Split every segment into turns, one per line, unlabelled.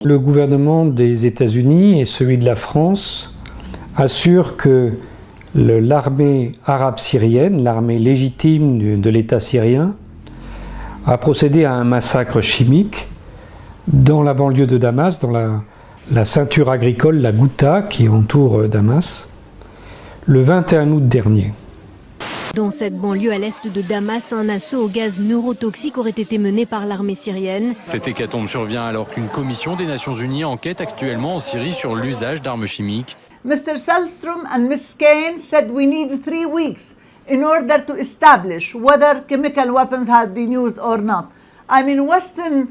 Le gouvernement des États-Unis et celui de la France assurent que l'armée arabe syrienne, l'armée légitime de l'État syrien, a procédé à un massacre chimique dans la banlieue de Damas, dans la ceinture agricole, la Ghouta, qui entoure Damas, le 21 août dernier.
Dans cette banlieue à l'est de Damas, un assaut au gaz neurotoxique aurait été mené par l'armée syrienne.
Cette hécatombe survient alors qu'une commission des Nations Unies enquête actuellement en Syrie sur l'usage d'armes chimiques.
Mr. Sellstrom and Ms. Kane said we need 3 weeks in order to establish whether chemical weapons had been used or not. I mean, Western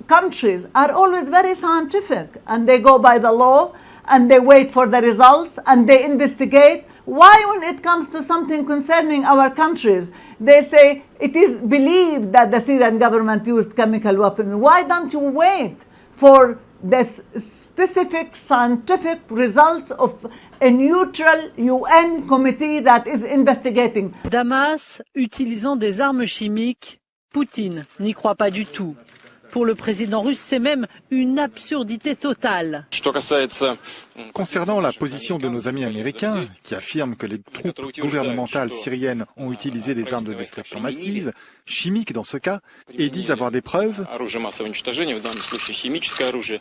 countries are always very scientific and they go by the law and they wait for the results and they investigate. Why, when it comes to something concerning our countries, they say it is believed that the Syrian government used chemical weapons? Why don't you wait for the specific scientific results of a neutral UN committee that is investigating?
Damas utilisant des armes chimiques, Poutine n'y croit pas du tout. Pour le président russe, c'est même une absurdité totale.
Concernant la position de nos amis américains, qui affirment que les troupes gouvernementales syriennes ont utilisé des armes de destruction massive, chimiques dans ce cas, et disent avoir des preuves,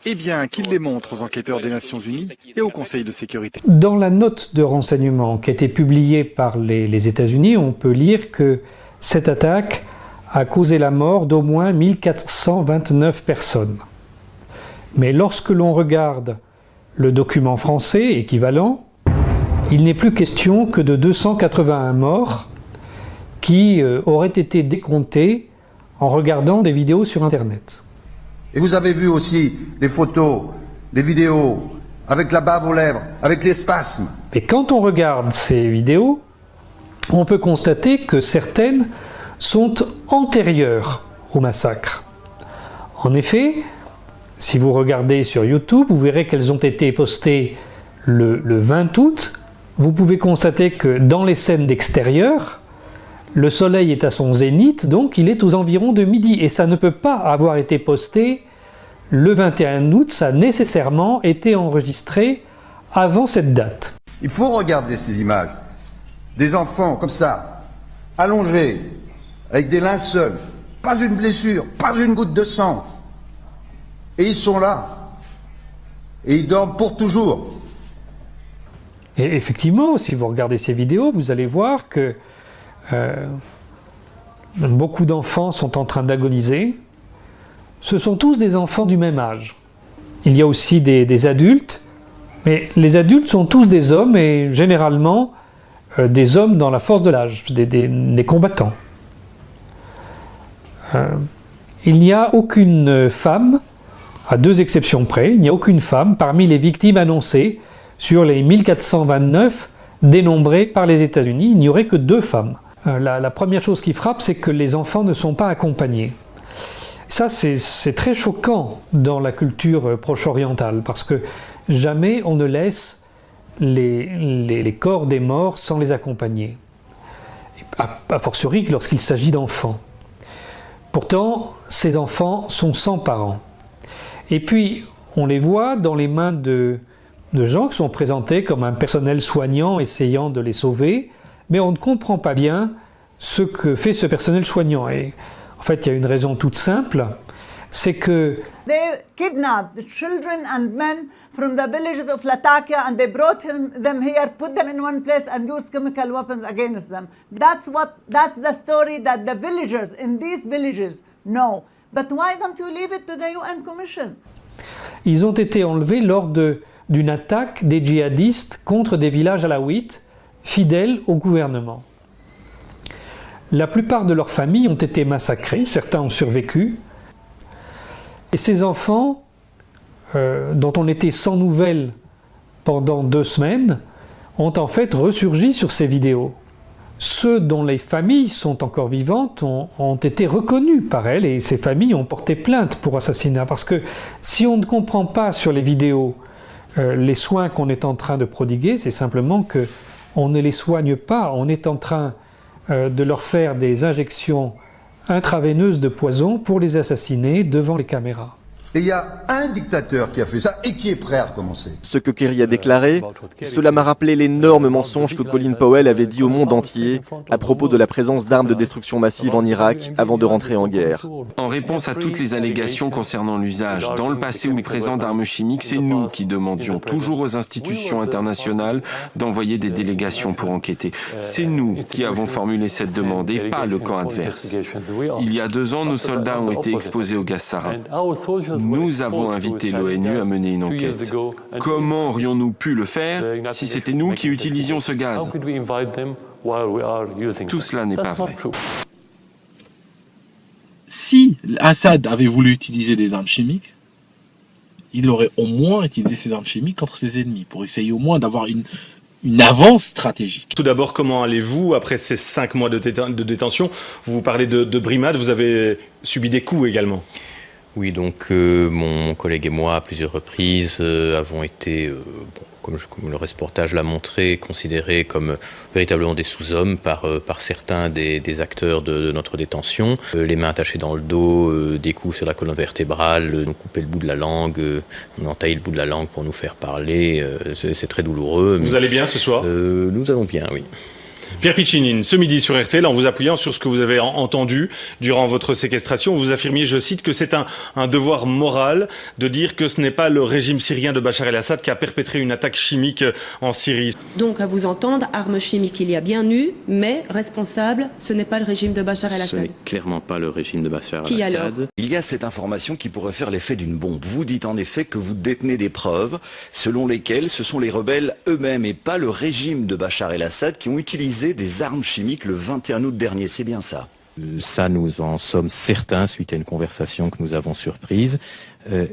eh bien qu'ils les montrent aux enquêteurs des Nations Unies et au Conseil de sécurité.
Dans la note de renseignement qui a été publiée par les États-Unis, on peut lire que cette attaque a causé la mort d'au moins 1429 personnes. Mais lorsque l'on regarde le document français équivalent, il n'est plus question que de 281 morts qui auraient été décomptés en regardant des vidéos sur Internet.
Et vous avez vu aussi des photos, des vidéos avec la bave aux lèvres, avec les spasmes.
Et quand on regarde ces vidéos, on peut constater que certaines sont antérieures au massacre. En effet, si vous regardez sur YouTube, vous verrez qu'elles ont été postées le 20 août. Vous pouvez constater que dans les scènes d'extérieur, le soleil est à son zénith, donc il est aux environs de midi. Et ça ne peut pas avoir été posté le 21 août, ça a nécessairement été enregistré avant cette date.
Il faut regarder ces images. Des enfants comme ça, allongés, avec des linceuls, pas une blessure, pas une goutte de sang. Et ils sont là. Et ils dorment pour toujours.
Et effectivement, si vous regardez ces vidéos, vous allez voir que beaucoup d'enfants sont en train d'agoniser. Ce sont tous des enfants du même âge. Il y a aussi des adultes, mais les adultes sont tous des hommes et généralement des hommes dans la force de l'âge, des combattants. Il n'y a aucune femme, à 2 exceptions près, il n'y a aucune femme parmi les victimes annoncées sur les 1429 dénombrées par les États-Unis. Il n'y aurait que 2 femmes. La première chose qui frappe, c'est que les enfants ne sont pas accompagnés. Ça, c'est très choquant dans la culture proche-orientale, parce que jamais on ne laisse les corps des morts sans les accompagner. A fortiori lorsqu'il s'agit d'enfants. Pourtant, ces enfants sont sans parents. Et puis, on les voit dans les mains de gens qui sont présentés comme un personnel soignant essayant de les sauver, mais on ne comprend pas bien ce que fait ce personnel soignant. Et en fait, il y a une raison toute simple, c'est que
they kidnapped the children and men from the villages of Latakia and they brought them here, put them in one place and used chemical weapons against them. That's the story that the villagers in these villages know. But why don't you leave it to the UN Commission?
Ils ont été enlevés lors d'une attaque des djihadistes contre des villages alaouites fidèles au gouvernement. La plupart de leurs familles ont été massacrées, certains ont survécu. Et ces enfants, dont on était sans nouvelles pendant 2 semaines, ont en fait ressurgi sur ces vidéos. Ceux dont les familles sont encore vivantes ont été reconnus par elles et ces familles ont porté plainte pour assassinat. Parce que si on ne comprend pas sur les vidéos les soins qu'on est en train de prodiguer, c'est simplement qu'on ne les soigne pas, on est en train de leur faire des injections intraveineuses de poison pour les assassiner devant les caméras.
Et il y a un dictateur qui a fait ça et qui est prêt à recommencer.
Ce que Kerry a déclaré, cela m'a rappelé l'énorme mensonge que Colin Powell avait dit au monde entier à propos de la présence d'armes de destruction massive en Irak avant de rentrer en guerre.
En réponse à toutes les allégations concernant l'usage, dans le passé ou le présent, d'armes chimiques, c'est nous qui demandions toujours aux institutions internationales d'envoyer des délégations pour enquêter. C'est nous qui avons formulé cette demande et pas le camp adverse. Il y a 2 ans, nos soldats ont été exposés au gaz sarin. Nous avons invité l'ONU à mener une enquête. Comment aurions-nous pu le faire si c'était nous qui utilisions ce gaz? Tout cela n'est pas vrai.
Si Assad avait voulu utiliser des armes chimiques, il aurait au moins utilisé ces armes chimiques contre ses ennemis, pour essayer au moins d'avoir une avance stratégique.
Tout d'abord, comment allez-vous après ces 5 mois de détention? Vous parlez de brimades, vous avez subi des coups également.
Oui, donc mon collègue et moi, à plusieurs reprises, avons été, comme le reportage l'a montré, considérés comme véritablement des sous-hommes par certains des acteurs de notre détention. Les mains attachées dans le dos, des coups sur la colonne vertébrale, nous couper le bout de la langue, on entaille le bout de la langue pour nous faire parler. C'est très douloureux.
Vous allez bien ce soir?
Nous allons bien, oui.
Pierre Piccinini, ce midi sur RTL, en vous appuyant sur ce que vous avez entendu durant votre séquestration, vous affirmiez, je cite, que c'est un devoir moral de dire que ce n'est pas le régime syrien de Bachar el-Assad qui a perpétré une attaque chimique en Syrie.
Donc, à vous entendre, armes chimiques il y a bien eu, mais responsable, ce n'est pas le régime de Bachar el-Assad.
Ce n'est clairement pas le régime de Bachar el-Assad.
Qui alors?
Il y a cette information qui pourrait faire l'effet d'une bombe. Vous dites en effet que vous détenez des preuves selon lesquelles ce sont les rebelles eux-mêmes et pas le régime de Bachar el-Assad qui ont utilisé des armes chimiques le 21 août dernier, c'est bien ça?
Ça, nous en sommes certains suite à une conversation que nous avons surprise.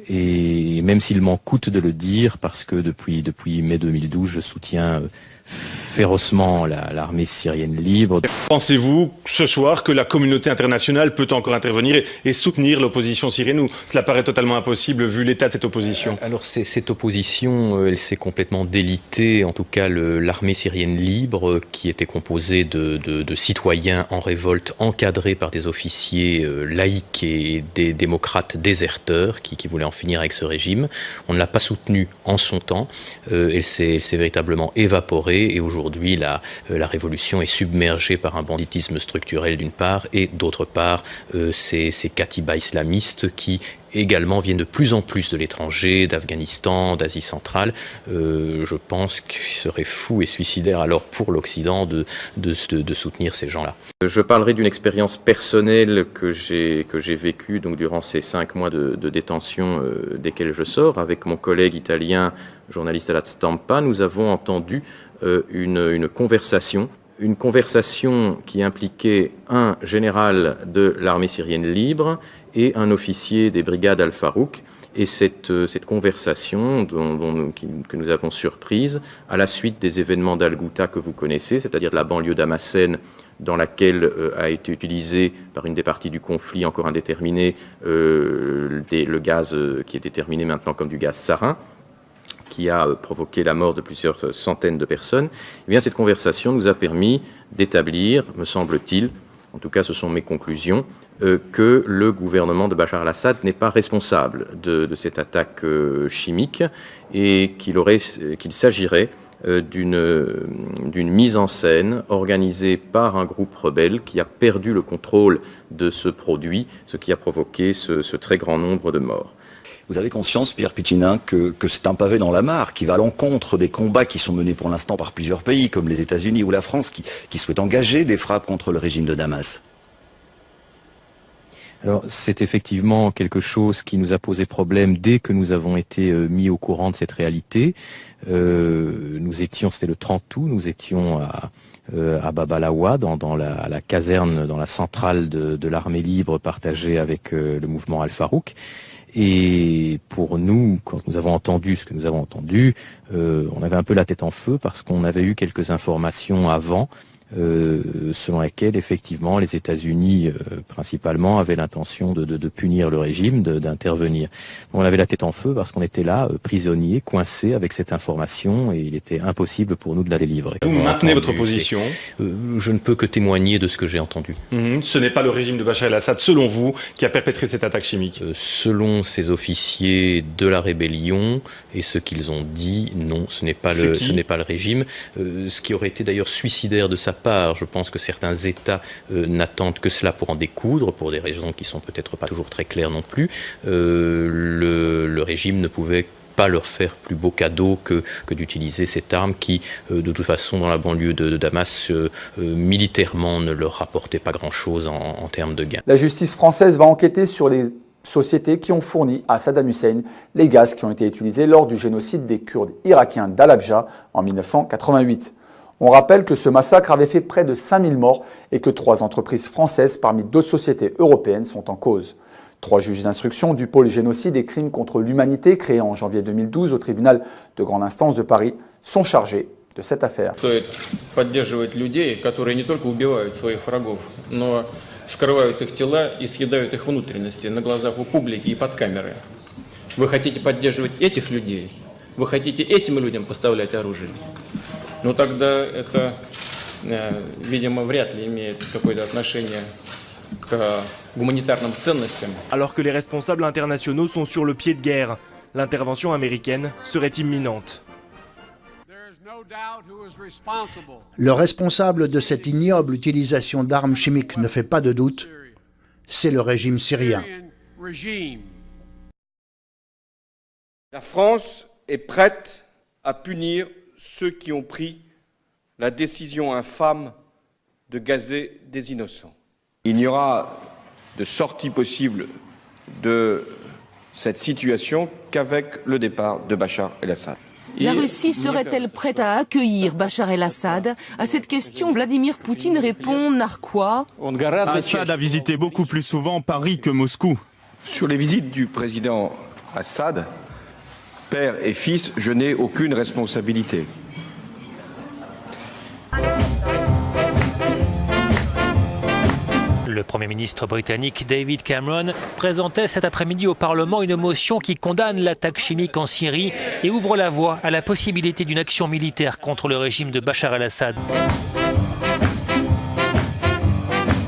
Et même s'il m'en coûte de le dire, parce que depuis mai 2012, je soutiens férocement l'armée syrienne libre.
Pensez-vous ce soir que la communauté internationale peut encore intervenir et soutenir l'opposition syrienne, ou cela paraît totalement impossible vu l'état de cette opposition?
Alors cette opposition, elle s'est complètement délitée. En tout cas, l'armée syrienne libre, qui était composée de citoyens en révolte encadrés par des officiers laïcs et des démocrates déserteurs qui voulaient en finir avec ce régime, on ne l'a pas soutenue en son temps. Elle s'est véritablement évaporée. Et aujourd'hui, la révolution est submergée par un banditisme structurel d'une part, et d'autre part, ces katibas islamistes qui également viennent de plus en plus de l'étranger, d'Afghanistan, d'Asie centrale. Je pense qu'il serait fou et suicidaire alors pour l'Occident de soutenir ces gens-là. Je parlerai d'une expérience personnelle que j'ai vécue donc durant ces 5 mois de détention desquels je sors. Avec mon collègue italien, journaliste à la Stampa, nous avons entendu une conversation qui impliquait un général de l'armée syrienne libre et un officier des brigades Al-Farouk. Et cette conversation que nous avons surprise à la suite des événements d'Al-Ghouta que vous connaissez, c'est-à-dire de la banlieue d'Hamassen, dans laquelle a été utilisé par une des parties du conflit encore indéterminée le gaz qui est déterminé maintenant comme du gaz sarin, qui a provoqué la mort de plusieurs centaines de personnes. Eh bien, cette conversation nous a permis d'établir, me semble-t-il, en tout cas ce sont mes conclusions, que le gouvernement de Bachar el-Assad n'est pas responsable de cette attaque chimique et qu'il s'agirait d'une mise en scène organisée par un groupe rebelle qui a perdu le contrôle de ce produit, ce qui a provoqué ce très grand nombre de morts.
Vous avez conscience, Pierre Piccinini, que c'est un pavé dans la mare qui va à l'encontre des combats qui sont menés pour l'instant par plusieurs pays, comme les États-Unis ou la France, qui souhaitent engager des frappes contre le régime de Damas?
Alors, c'est effectivement quelque chose qui nous a posé problème dès que nous avons été mis au courant de cette réalité. C'était le 30 août, nous étions à Babalawa, dans la caserne, dans la centrale de l'armée libre partagée avec le mouvement Al-Farouk. Et pour nous, quand nous avons entendu ce que nous avons entendu, on avait un peu la tête en feu parce qu'on avait eu quelques informations avant selon laquelle effectivement les États-Unis principalement avaient l'intention de punir le régime, d'intervenir. On avait la tête en feu parce qu'on était là, prisonniers, coincés avec cette information et il était impossible pour nous de la délivrer.
Vous maintenez votre position?
Je ne peux que témoigner de ce que j'ai entendu.
Ce n'est pas le régime de Bachar el-Assad, selon vous, qui a perpétré cette attaque chimique?
Selon ces officiers de la rébellion et ce qu'ils ont dit, non, ce n'est pas le régime. Ce qui aurait été d'ailleurs suicidaire de sa part. Je pense que certains États n'attendent que cela pour en découdre, pour des raisons qui sont peut-être pas toujours très claires non plus. Le régime ne pouvait pas leur faire plus beau cadeau que d'utiliser cette arme qui, de toute façon, dans la banlieue de Damas, militairement ne leur rapportait pas grand-chose en termes de gains.
La justice française va enquêter sur les sociétés qui ont fourni à Saddam Hussein les gaz qui ont été utilisés lors du génocide des Kurdes irakiens d'Al-Abja en 1988. On rappelle que ce massacre avait fait près de 5000 morts et que 3 entreprises françaises parmi d'autres sociétés européennes sont en cause. 3 juges d'instruction du pôle génocide et crimes contre l'humanité créé en janvier 2012 au tribunal de grande instance de Paris sont chargés de cette affaire.
Вскрывают их тела и съедают их внутренности на глазах у публики и под камеры. Вы хотите поддерживать этих людей? Вы хотите этим людям поставлять оружие? Ну тогда это, видимо, вряд ли имеет какое-то отношение к гуманитарным ценностям.
Alors que les responsables internationaux sont sur le pied de guerre, l'intervention américaine serait imminente.
Le responsable de cette ignoble utilisation d'armes chimiques ne fait pas de doute, c'est le régime syrien.
La France est prête à punir ceux qui ont pris la décision infâme de gazer des innocents. Il n'y aura de sortie possible de cette situation qu'avec le départ de Bachar el-Assad.
La Russie serait-elle prête à accueillir Bachar el-Assad? À cette question, Vladimir Poutine répond narquois.
Assad a visité beaucoup plus souvent Paris que Moscou.
Sur les visites du président Assad, père et fils, je n'ai aucune responsabilité.
Le Premier ministre britannique David Cameron présentait cet après-midi au Parlement une motion qui condamne l'attaque chimique en Syrie et ouvre la voie à la possibilité d'une action militaire contre le régime de Bachar el-Assad.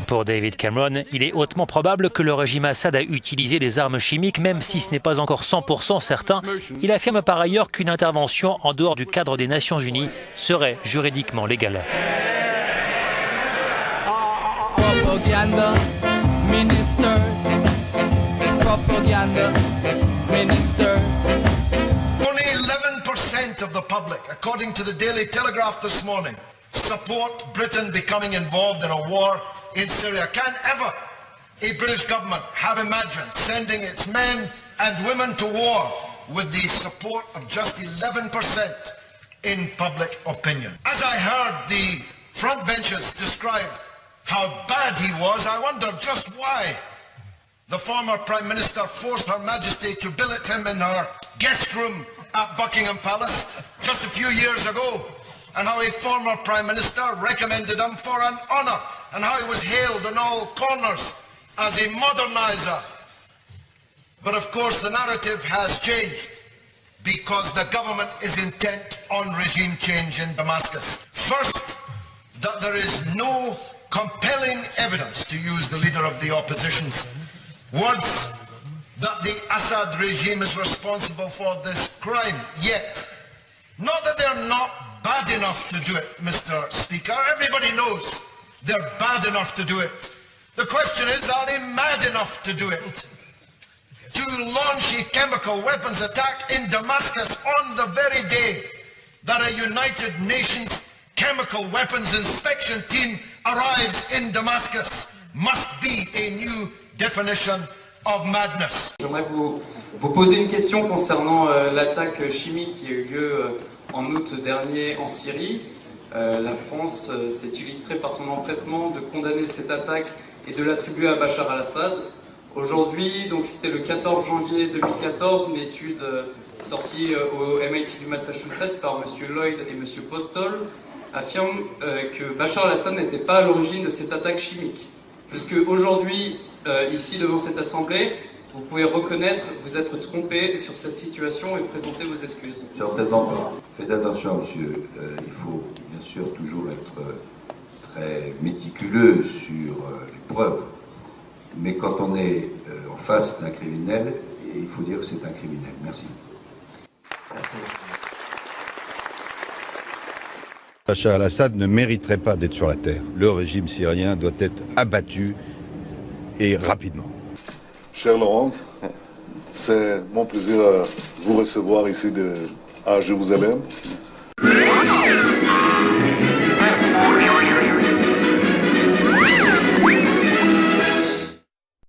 Pour David Cameron, il est hautement probable que le régime Assad a utilisé des armes chimiques, même si ce n'est pas encore 100% certain. Il affirme par ailleurs qu'une intervention en dehors du cadre des Nations Unies serait juridiquement légale.
Propaganda ministers.
Only 11% of the public, according to the Daily Telegraph this morning, support Britain becoming involved in a war in Syria. Can ever a British government have imagined sending its men and women to war with the support of just 11% in public opinion? As I heard the front benches describe how bad he was, I wonder just why the former Prime Minister forced Her Majesty to billet him in her guest room at Buckingham Palace just a few years ago, and how a former Prime Minister recommended him for an honour, and how he was hailed in all corners as a moderniser. But of course the narrative has changed because the government is intent on regime change in Damascus. First, that there is no compelling evidence, to use the leader of the opposition's words, that the Assad regime is responsible for this crime yet. Not that they're not bad enough to do it, Mr. Speaker. Everybody knows they're bad enough to do it. The question is, are they mad enough to do it? To launch a chemical weapons attack in Damascus on the very day that a United Nations chemical weapons inspection team arrives in Damascus must be a new definition of madness.
J'aimerais vous poser une question concernant l'attaque chimique qui a eu lieu en août dernier en Syrie. La France s'est illustrée par son empressement de condamner cette attaque et de l'attribuer à Bachar el-Assad. Aujourd'hui, donc c'était le 14 janvier 2014, une étude sortie au MIT du Massachusetts par M. Lloyd et M. Postol affirme que Bachar al-Assad n'était pas à l'origine de cette attaque chimique. Est-ce qu'aujourd'hui, ici devant cette assemblée, vous pouvez reconnaître vous être trompé sur cette situation et présenter vos excuses?
Certainement pas. Faites attention, monsieur. Il faut bien sûr toujours être très méticuleux sur les preuves. Mais quand on est en face d'un criminel, il faut dire que c'est un criminel. Merci.
Bachar al-Assad ne mériterait pas d'être sur la terre. Le régime syrien doit être abattu et rapidement.
Cher Laurent, c'est mon plaisir de vous recevoir ici à Jérusalem.